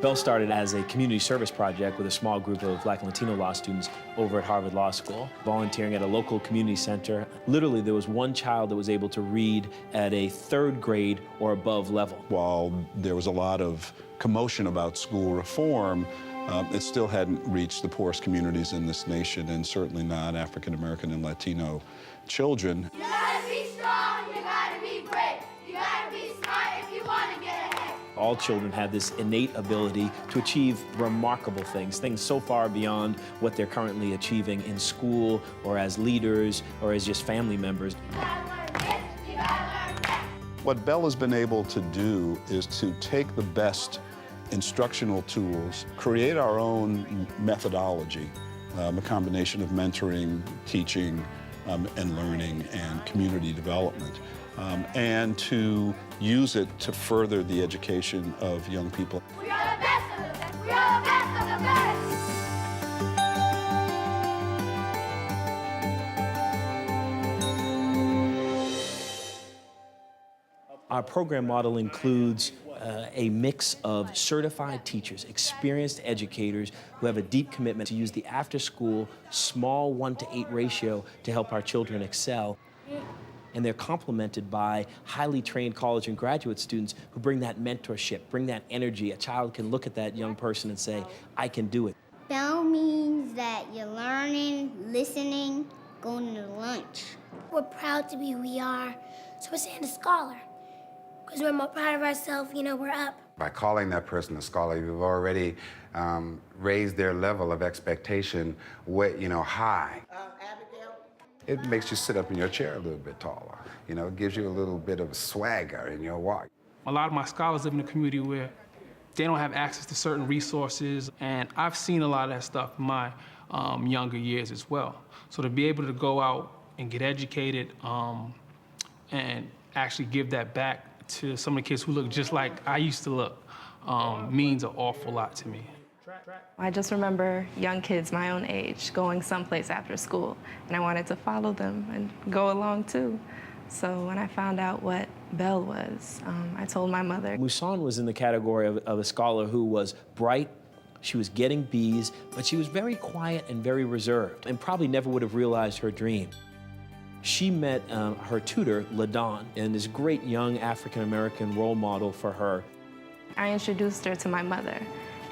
Bell started as a community service project with a small group of Black and Latino law students over at Harvard Law School, volunteering at a local community center. Literally, there was one child that was able to read at a 3rd grade or above level. While there was a lot of commotion about school reform, it still hadn't reached the poorest communities in this nation, and certainly not African American and Latino children. You gotta be strong, you gotta be brave, you gotta be smart if you wanna get ahead. All children have this innate ability to achieve remarkable things so far beyond what they're currently achieving in school or as leaders or as just family members. You gotta learn this, you gotta learn that. What Bell has been able to do is to take the best instructional tools, create our own methodology, a combination of mentoring, teaching, and learning and community development, and to use it to further the education of young people. We are the best of the best, we are the best of the best. Our program model includes a mix of certified teachers, experienced educators who have a deep commitment to use the after-school small 1-to-8 ratio to help our children excel. And they're complemented by highly trained college and graduate students who bring that mentorship, bring that energy. A child can look at that young person and say, I can do it. Bell means that you're learning, listening, going to lunch. We're proud to be who we are, so we're saying a scholar. Because we're more proud of ourselves, you know, we're up. By calling that person a scholar, you've already raised their level of expectation high. Abigail? It makes you sit up in your chair a little bit taller. You know, it gives you a little bit of swagger in your walk. A lot of my scholars live in a community where they don't have access to certain resources, and I've seen a lot of that stuff in my younger years as well. So to be able to go out and get educated and actually give that back to some of the kids who look just like I used to look means an awful lot to me. I just remember young kids my own age going someplace after school, and I wanted to follow them and go along too. So when I found out what Bell was, I told my mother. Musan was in the category of a scholar who was bright. She was getting B's, but she was very quiet and very reserved, and probably never would have realized her dream. She met her tutor, LaDon, and this great young African-American role model for her. I introduced her to my mother,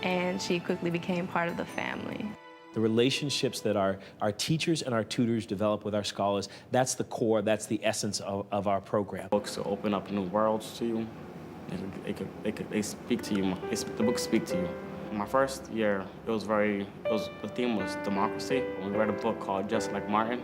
and she quickly became part of the family. The relationships that our teachers and our tutors develop with our scholars, that's the core, that's the essence of our program. Books will open up new worlds to you. They speak to you. The books speak to you. My first year, the theme was democracy. We read a book called Just Like Martin.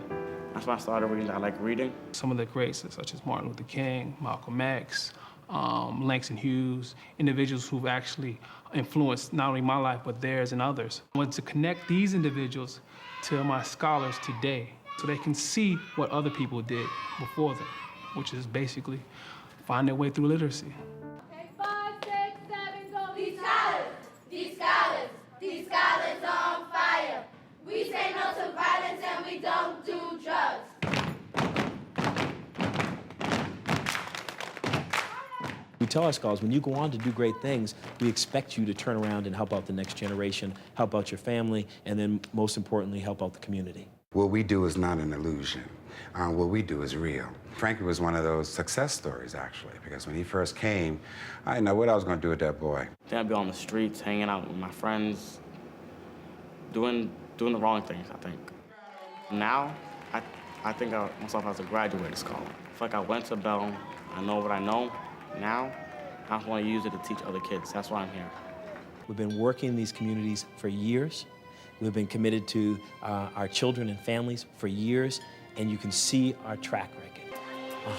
That's when I started reading. I like reading. Some of the greats, such as Martin Luther King, Malcolm X, Langston Hughes, individuals who've actually influenced not only my life, but theirs and others. I wanted to connect these individuals to my scholars today so they can see what other people did before them, which is basically find their way through literacy. Okay, 5, 6, 7, go. These scholars, these scholars, these scholars are on fire. We say no to violence and we don't do drugs. We tell our scholars, when you go on to do great things, we expect you to turn around and help out the next generation, help out your family, and then most importantly, help out the community. What we do is not an illusion. What we do is real. Frankie was one of those success stories, actually, because when he first came, I didn't know what I was going to do with that boy. Then I'd be on the streets, hanging out with my friends, doing the wrong things, I think. Now, I think of myself as a graduated scholar. I feel like I went to Bell, I know what I know. Now, I just want to use it to teach other kids. That's why I'm here. We've been working in these communities for years. We've been committed to our children and families for years, and you can see our track record.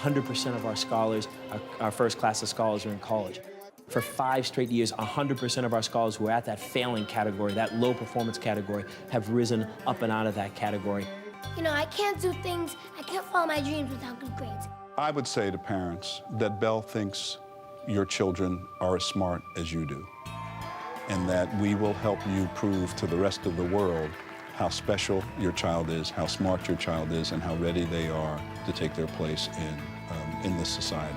100% of our scholars, our first class of scholars are in college. For 5 straight years, 100% of our scholars who are at that failing category, that low performance category, have risen up and out of that category. You know, I can't do things, I can't follow my dreams without good grades. I would say to parents that Bell thinks your children are as smart as you do, and that we will help you prove to the rest of the world how special your child is, how smart your child is, and how ready they are to take their place in this society.